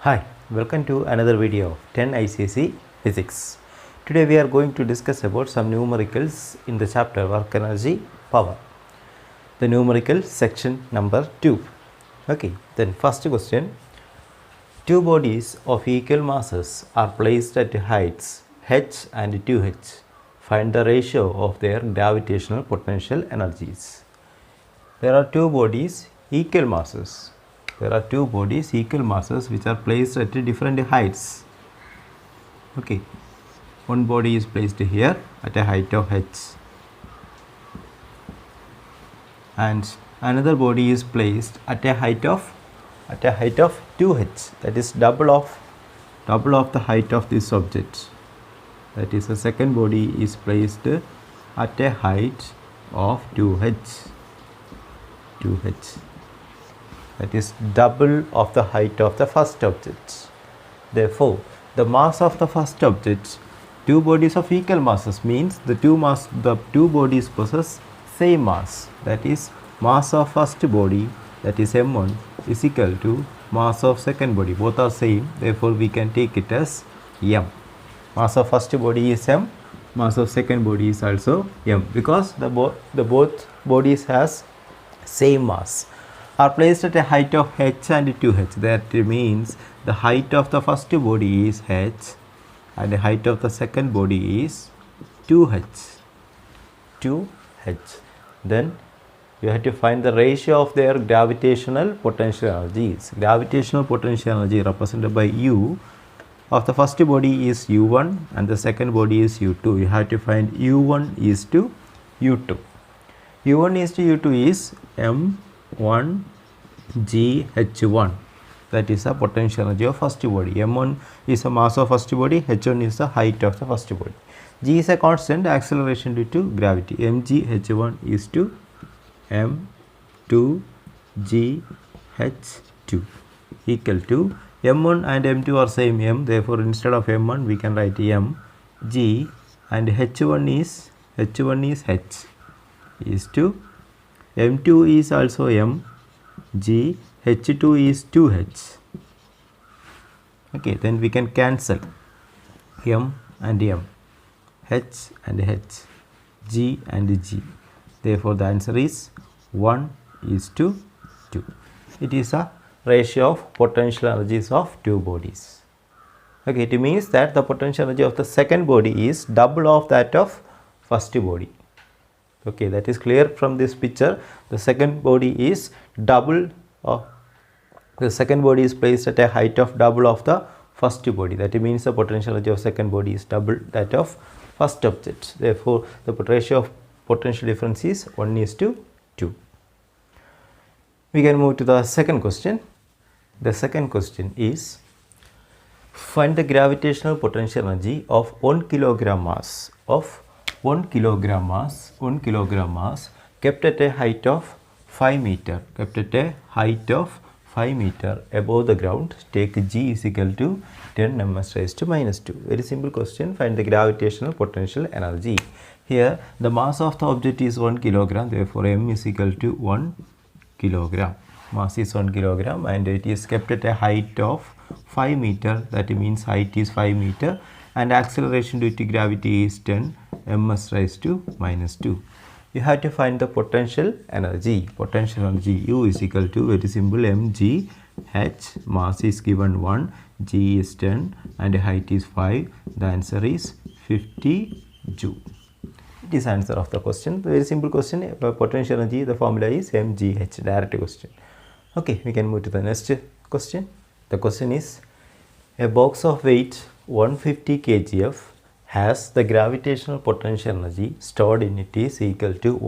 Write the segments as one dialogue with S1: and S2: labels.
S1: Hi, welcome to another video of 10 ICSE Physics. Today we are going to discuss about some numericals in the chapter Work Energy Power. The numerical section number 2. Okay, then first question. Two bodies of equal masses are placed at heights h and 2h. Find the ratio of their gravitational potential energies. There are two bodies equal masses. There are two bodies equal masses which are placed at different heights. Okay, one body is placed here at a height of h, and another body is placed at a height of 2h. That is double of the height of this object. That is, the second body is placed at a height of 2h. That is double of the height of the first object. Therefore, the mass of the first object, two bodies of equal masses, means the two bodies possess same mass. That is, mass of first body, that is m1, is equal to mass of second body. Both are same. Therefore, we can take it as m. Mass of first body is m. Mass of second body is also m, because the both bodies has same mass, are placed at a height of h and 2h. That means the height of the first body is h and the height of the second body is 2h. Then you have to find the ratio of their gravitational potential energies. Gravitational potential energy represented by U of the first body is U1 and the second body is U2. You have to find U1 is to U2. U1 is to U2 is m1 GH1. That is the potential energy of first body. M1 is the mass of first body, H1 is the height of the first body. G is a constant acceleration due to gravity. mgh1 is to m2 gh2 equal to m1 and m2 are same m. Therefore, instead of m1 we can write m. G and h1 is h is to m2 is also m. G h2 is 2h. Okay, then we can cancel m and m, h and h, g and g. Therefore, the answer is 1 is to 2. It is a ratio of potential energies of two bodies. Okay, it means that the potential energy of the second body is double of that of first body. Okay, that is clear from this picture. The second body is double of the second body is placed at a height of double of the first body. That means the potential energy of second body is double that of first object. Therefore, the ratio of potential difference is 1 is to 2. We can move to the second question. The second question is, find the gravitational potential energy of 1 kilogram mass kept at a height of 5 meter above the ground. Take G is equal to 10 ms raised to minus 2. Very simple question. Find the gravitational potential energy. Here the mass of the object is 1 kilogram. Therefore, m is equal to 1 kilogram. Mass is 1 kilogram and it is kept at a height of 5 meter. That means height is 5 meter and acceleration due to gravity is 10 ms raised to minus 2. You have to find the potential energy. Potential energy U is equal to, very simple, mg h. Mass is given 1, g is 10 and height is 5. The answer is 50 joule. It is answer of the question. Very simple question. Potential energy, the formula is mgh. Direct question. Okay, we can move to the next question. The question is, a box of weight 150 kgf has the gravitational potential energy stored in it is equal to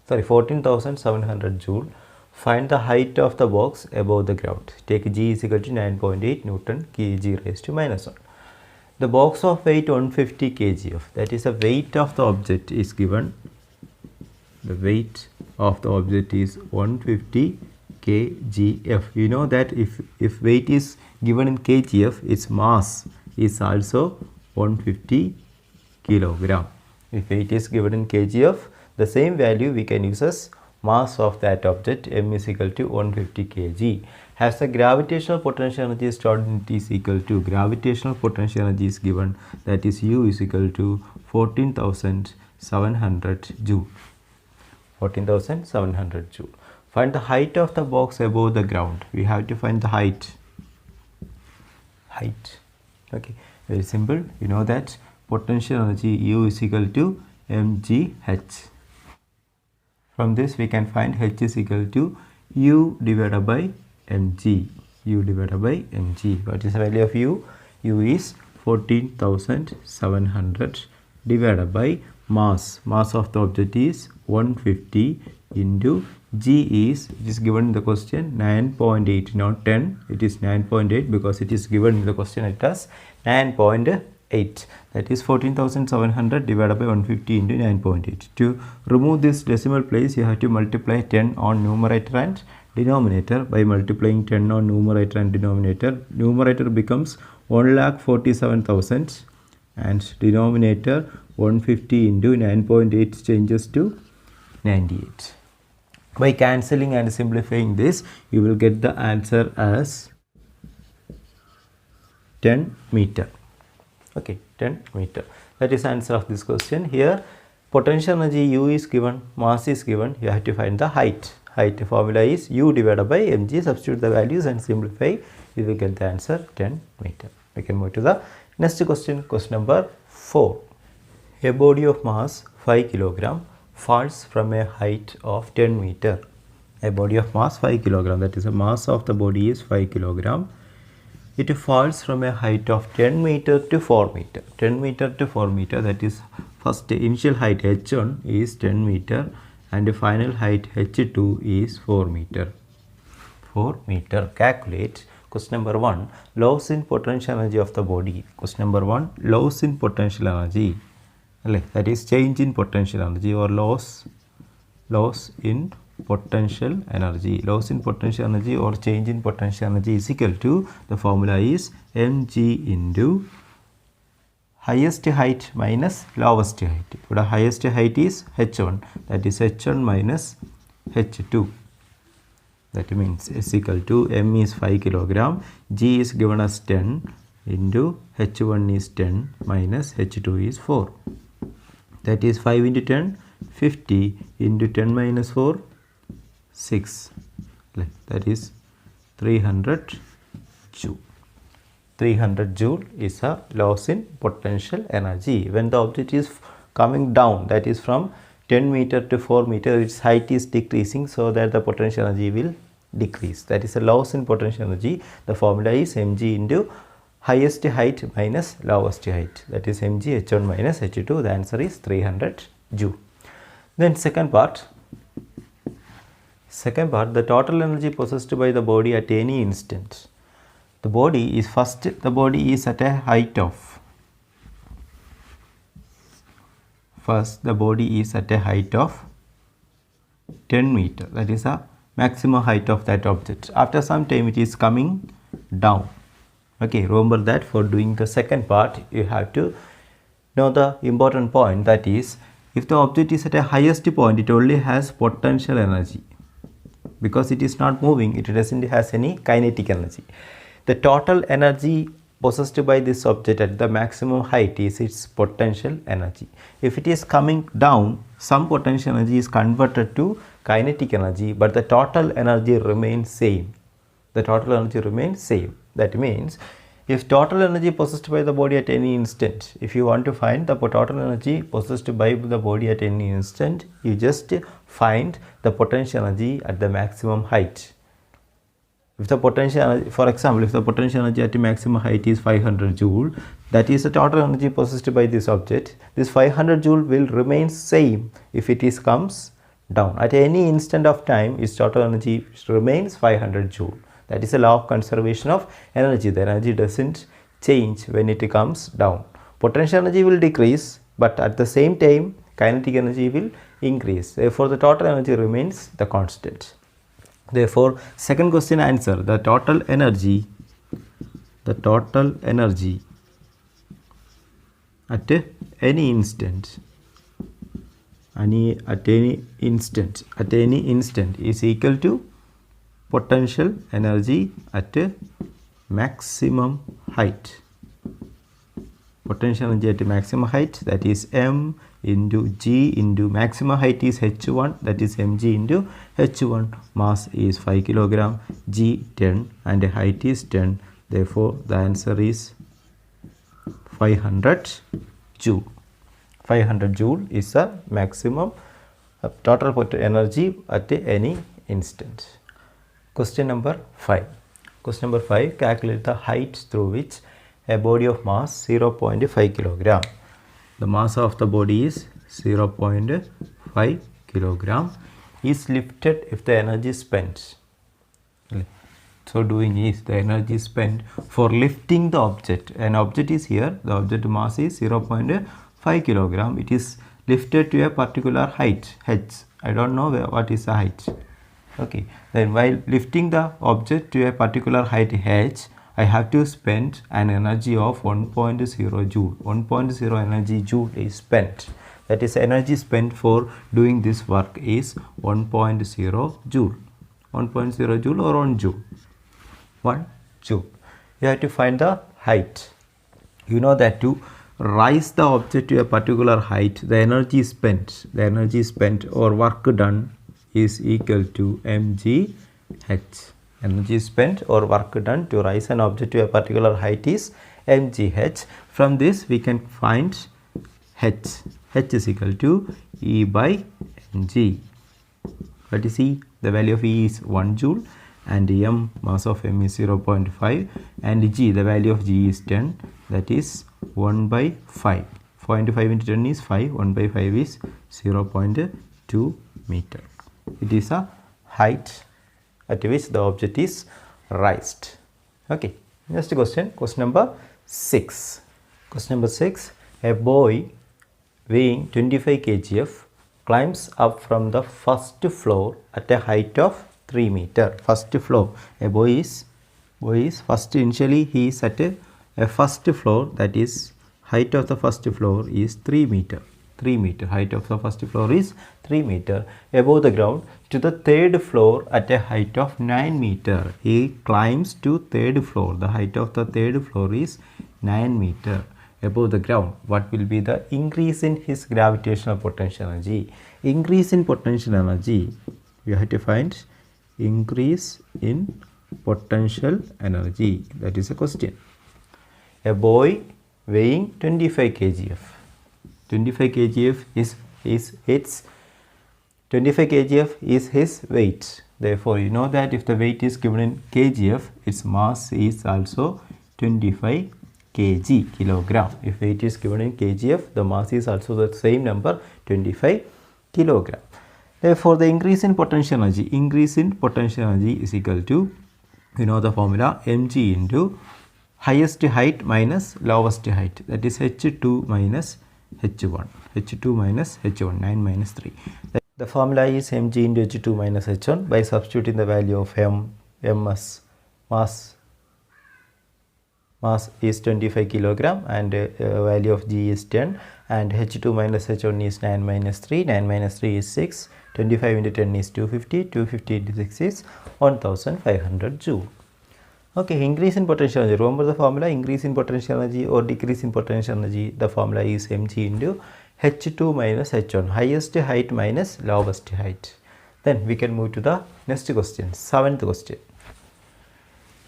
S1: 14,700 joule. Find the height of the box above the ground. Take G is equal to 9.8 Newton kg raised to minus 1. The box of weight 150 kgf, that is the weight of the object is given. The weight of the object is 150 kgf. You know that if weight is given in kgf, its mass is also 150 kilogram. If weight is given in kgf, the same value we can use as mass of that object, m is equal to 150 kg. has the gravitational potential energy stored in it is equal to, gravitational potential energy is given, that is U is equal to 14,700 joule. 14,700 joule. Find the height of the box above the ground. We have to find the height. Okay, very simple. You know that potential energy U is equal to mgh. From this we can find H is equal to U divided by mg. What is the value of U? U is 14,700 divided by mass. Mass of the object is 150 into G is, it is given in the question 9.8, not 10. It is 9.8 because it is given in the question it as 9.8. That is 14,700 divided by 150 into 9.8. To remove this decimal place, you have to multiply 10 on numerator and denominator. By multiplying 10 on numerator and denominator, numerator becomes 1,47,000 and denominator 150 into 9.8 changes to 98. By cancelling and simplifying this, you will get the answer as 10 meter. Okay, 10 meter. That is the answer of this question. Here, potential energy U is given, mass is given. You have to find the height. Height formula is U divided by mg. Substitute the values and simplify. You will get the answer 10 meter. We can move to the next question. Question number 4. A body of mass 5 kg falls from a height of 10 meter. A body of mass 5 kg, that is the mass of the body is 5 kg. It falls from a height of 10 meter to 4 meter. 10 meter to 4 meter, that is first initial height h1 is 10 meter and the final height h2 is 4 meter. 4 meter. Calculate. Question number 1. Loss in potential energy of the body. Question number 1. Loss in potential energy. That is change in potential energy or loss in potential energy. Loss in potential energy or change in potential energy is equal to, the formula is mg into highest height minus lowest height. The highest height is h1, that is h1 minus h2. That means is equal to m is 5 kg, g is given as 10 into h1 is 10 minus h2 is 4. That is 5 into 10, 50 into 10 minus 4, 6. That is 300 joule. 300 joule is a loss in potential energy. When the object is coming down, that is from 10 meter to 4 meter, its height is decreasing, so that the potential energy will decrease. That is a loss in potential energy. The formula is mg into highest height minus lowest height, that is mg h1 minus h2. The answer is 300 joule. Then second part, the total energy possessed by the body at any instant. The body is at a height of, the body is at a height of 10 meter, that is a maximum height of that object. After some time it is coming down. Okay, remember that for doing the second part, you have to know the important point, that is, if the object is at a highest point, it only has potential energy. Because it is not moving, it doesn't have any kinetic energy. The total energy possessed by this object at the maximum height is its potential energy. If it is coming down, some potential energy is converted to kinetic energy, but the total energy remains same. That means, if total energy possessed by the body at any instant, if you want to find the total energy possessed by the body at any instant, you just find the potential energy at the maximum height. If the potential, for example, if the potential energy at the maximum height is 500 joule, that is the total energy possessed by this object. This 500 joule will remain same if it is comes down. At any instant of time, its total energy remains 500 joule. That is a law of conservation of energy. The energy doesn't change when it comes down. Potential energy will decrease, but at the same time, kinetic energy will increase. Therefore, the total energy remains the constant. Therefore, second question answer, the total energy at any instant is equal to potential energy at maximum height. Potential energy at maximum height, that is m into g into maximum height is h1, that is mg into h1. Mass is 5 kilogram, g 10 and height is 10. Therefore the answer is 500 joule. 500 joule is the maximum total potential energy at any instant. Question number 5. Question number 5, calculate the height through which a body of mass 0.5 kilogram. The mass of the body is 0.5 kilogram is lifted if the energy spent. So doing is the energy spent for lifting the object. An object is here, the object mass is 0.5 kilogram. It is lifted to a particular height, h. I don't know what is the height. Okay, then while lifting the object to a particular height h, I have to spend an energy of 1.0 joule. 1.0 energy joule is spent. That is, energy spent for doing this work is 1.0 joule. 1.0 joule or 1 joule? 1 joule. You have to find the height. You know that to rise the object to a particular height, the energy spent or work done is equal to mgh. Energy spent or work done to rise an object to a particular height is mgh. From this we can find h. H is equal to E by mg. What is E? The value of E is 1 joule and m, mass of m is 0.5 and g, the value of g is 10, that is 1 by 5. 0.5 into 10 is 5, 1 by 5 is 0.2 meter. It is a height at which the object is raised. Okay, next question, question number 6. Question number 6, a boy weighing 25 kgf climbs up from the first floor at a height of 3 meter. First floor, a boy is first, initially he is at a first floor, that is height of the first floor is 3 meter. 3 meter. Height of the first floor is 3 meter above the ground to the third floor at a height of 9 meter. He climbs to third floor. The height of the third floor is 9 meter above the ground. What will be the increase in his gravitational potential energy? Increase in potential energy, you have to find increase in potential energy. That is a question. A boy weighing 25 kgf. 25 kgf is its 25 kgf is his weight. Therefore, you know that if the weight is given in kgf, its mass is also 25 kilogram. If weight is given in kgf, the mass is also the same number, 25 kilogram. Therefore, the increase in potential energy is equal to, you know the formula, mg into highest height minus lowest height, that is h2 minus h1. h2 minus h1, 9 minus 3. The formula is mg into h2 minus h1. By substituting the value of ms, mass is 25 kilogram and value of g is 10, and h2 minus h1 is 9 minus 3. 9 minus 3 is 6. 25 into 10 is 250. 250 into 6 is 1500 joule. Okay, increase in potential energy. Remember the formula, increase in potential energy or decrease in potential energy. The formula is mg into h2 minus h1, highest height minus lowest height. Then we can move to the next question, 7th question.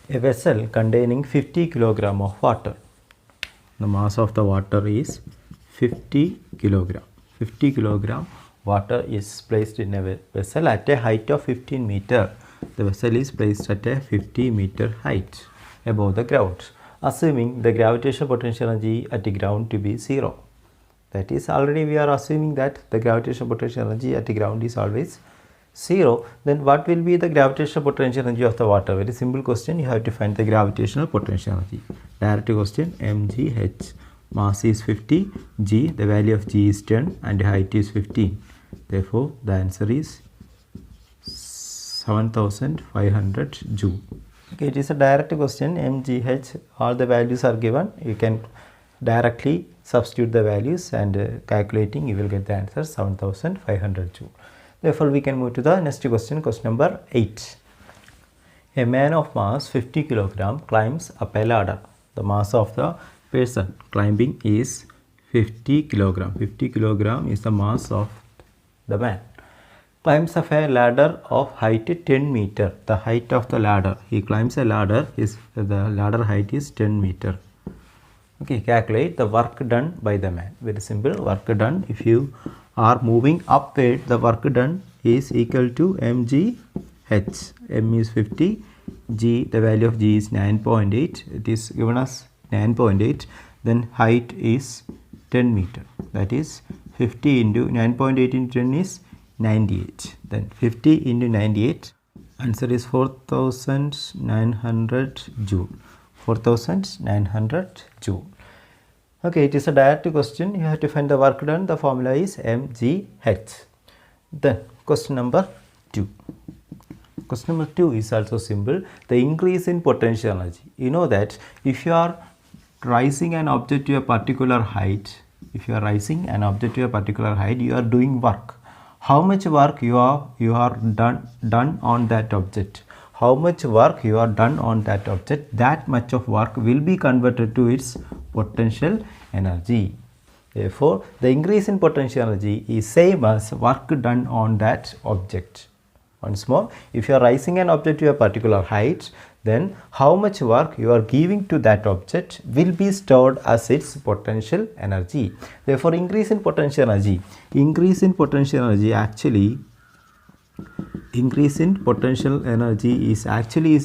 S1: A vessel containing 50 kilogram of water. The mass of the water is 50 kilogram. 50 kilogram water is placed in a vessel at a height of 15 meter. The vessel is placed at a 50 meter height above the ground, assuming the gravitational potential energy at the ground to be 0. That is, already we are assuming that the gravitational potential energy at the ground is always 0. Then what will be the gravitational potential energy of the water? Very simple question. You have to find the gravitational potential energy. Direct question, mgh. Mass is 50, g, the value of g is 10 and height is 15. Therefore, the answer is 7500 joule. Okay, it is a direct question, mgh, all the values are given. You can directly substitute the values and calculating, you will get the answer 7500 joule. Therefore, we can move to the next question, question number 8. A man of mass 50 kilogram climbs up a ladder. The mass of the person climbing is 50 kilogram. 50 kilogram is the mass of the man. Climbs up a ladder of height 10 meter. The height of the ladder. He climbs a ladder. The ladder height is 10 meter. Okay, calculate the work done by the man. Very simple. Work done. If you are moving upward, the work done is equal to mg h. M is 50. G, the value of G is 9.8. It is given as 9.8. Then height is 10 meter. That is 50 into 9.8 into 10 is 98. Then 50 into 98. Answer is 4900 joule. 4900 joule. Okay, it is a direct question. You have to find the work done. The formula is mgh. Then question number 2. Question number 2 is also simple. The increase in potential energy. You know that if you are rising an object to a particular height, you are doing work. How much work you are done on that object? How much work you are done on that object? That much of work will be converted to its potential energy. Therefore, the increase in potential energy is same as work done on that object. Once more, if you are rising an object to a particular height, then how much work you are giving to that object will be stored as its potential energy. Therefore, increase in potential energy is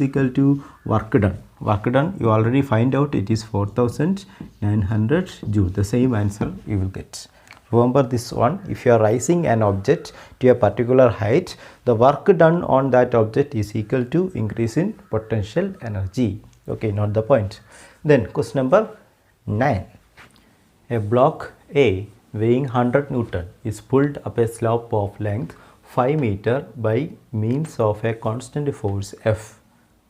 S1: equal to work done. Work done, you already find out, it is 4900 joule. The same answer you will get. Remember this one, if you are rising an object to a particular height, the work done on that object is equal to increase in potential energy. Okay, not the point. Then question number 9. A block A weighing 100 Newton is pulled up a slope of length 5 meter by means of a constant force F.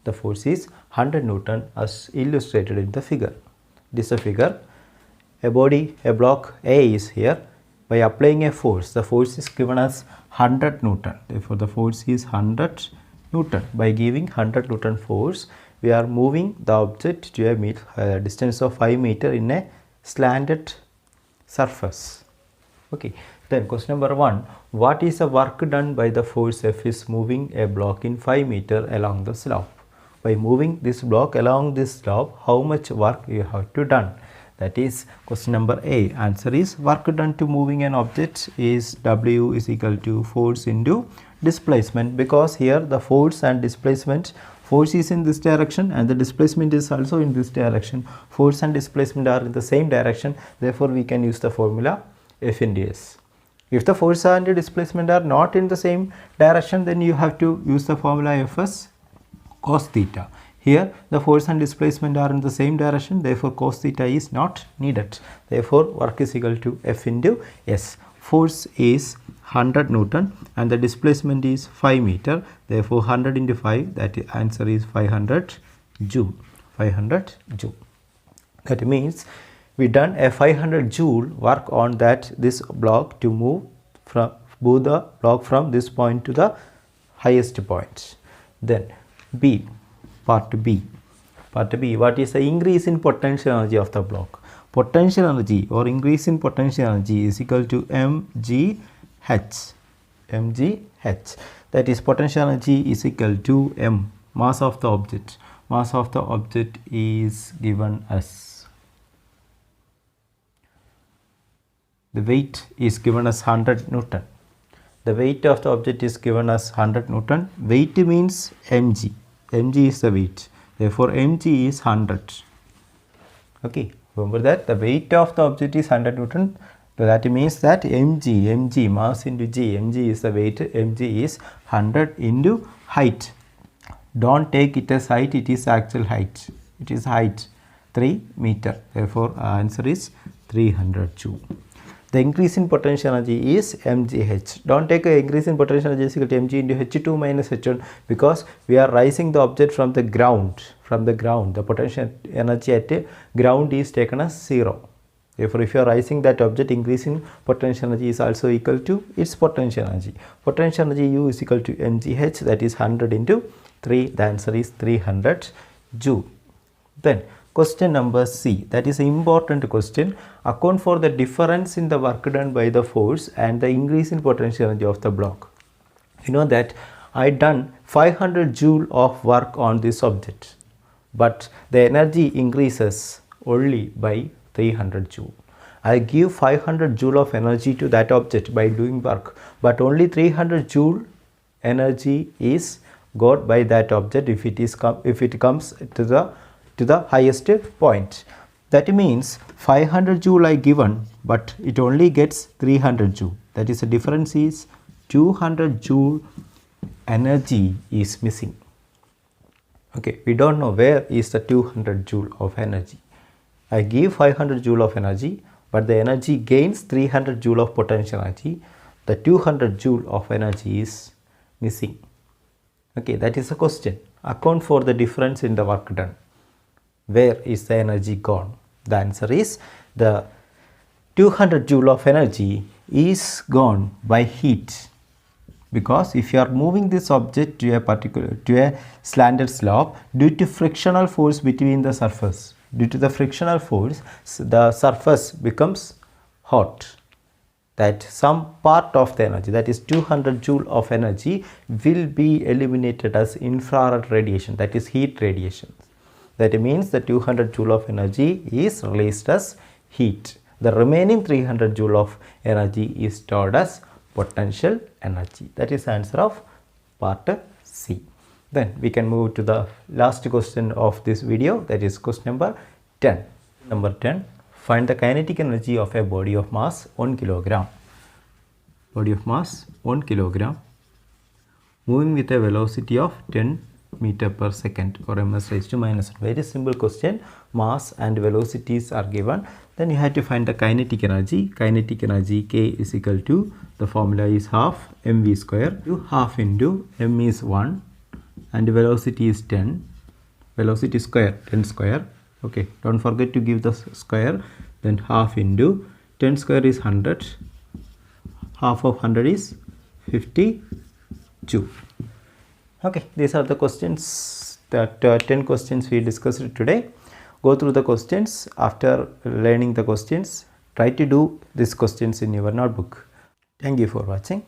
S1: The force is 100 Newton as illustrated in the figure. This is a figure. A block A is here. By applying a force, the force is given as 100 Newton. Therefore, the force is 100 Newton. By giving 100 Newton force, we are moving the object to a distance of 5 meter in a slanted surface. Okay. Then question number 1. What is the work done by the force F is moving a block in 5 meter along the slope? By moving this block along this slope, how much work you have to done? That is question number A. Answer is work done to moving an object is W is equal to force into displacement, because here the force and displacement, force is in this direction and the displacement is also in this direction. Force and displacement are in the same direction. Therefore, we can use the formula F into S. If the force and the displacement are not in the same direction, then you have to use the formula Fs cos theta. Here the force and displacement are in the same direction, therefore cos theta is not needed. Therefore, work is equal to F into S. Force is 100 Newton and the displacement is 5 meter. Therefore, 100 into 5, that answer is 500 joule. 500 joule. That means we done a 500 joule work on this block to move the block from this point to the highest point. Then B. Part B. What is the increase in potential energy of the block? Potential energy or increase in potential energy is equal to mgh. That is, potential energy is equal to m, mass of the object. Mass of the object is given as, the weight is given as 100 Newton. The weight of the object is given as 100 Newton. Weight means mg. Mg is the weight. Therefore, mg is 100. Okay, remember that the weight of the object is 100 Newton. So that means that mg, mass into g, mg is the weight, mg is 100 into height. Don't take it as height, it is actual height. It is height 3 meter. Therefore, answer is 300 joule. The increase in potential energy is mgh. Don't take an increase in potential energy is equal to mg into h2 minus h1, because we are rising the object from the ground. The potential energy at ground is taken as 0. Therefore, if you are rising that object, increase in potential energy is also equal to its potential energy. Potential energy U is equal to mgh, that is 100 into The answer is 300 joule. Then question number C, that is an important question. Account for the difference in the work done by the force and the increase in potential energy of the block. You know that I done 500 joule of work on this object, but the energy increases only by 300 joule. I give 500 joule of energy to that object by doing work, but only 300 joule energy is got by that object if it comes to the highest point. That means 500 joule I given, but it only gets 300 joule. That is, the difference is 200 joule energy is missing. Okay, we don't know where is the 200 joule of energy. I give 500 joule of energy, but the energy gains 300 joule of potential energy. The 200 joule of energy is missing. Okay, that is a question. Account for the difference in the work done. Where is the energy gone? The answer is the 200 joule of energy is gone by heat. Because if you are moving this object to a slanted slope, due to frictional force between the surface, due to the frictional force, the surface becomes hot. That some part of the energy, that is 200 joule of energy, will be eliminated as infrared radiation, that is heat radiation. That means the 200 joule of energy is released as heat. The remaining 300 joule of energy is stored as potential energy. That is the answer of part C. Then we can move to the last question of this video, that is question number 10. Number 10, find the kinetic energy of a body of mass 1 kilogram. Body of mass 1 kilogram moving with a velocity of 10 meter per second or ms raised to minus 1. Very simple question. Mass and velocities are given. Then you have to find the kinetic energy. Kinetic energy K is equal to, the formula is half mv square. Half into m is 1 and velocity is 10. Velocity square 10 square. Okay, don't forget to give the square. Then half into 10 square is 100. Half of 100 is 50 joule. Okay, these are the questions, that 10 questions we discussed today. Go through the questions. After learning the questions, try to do these questions in your notebook. Thank you for watching.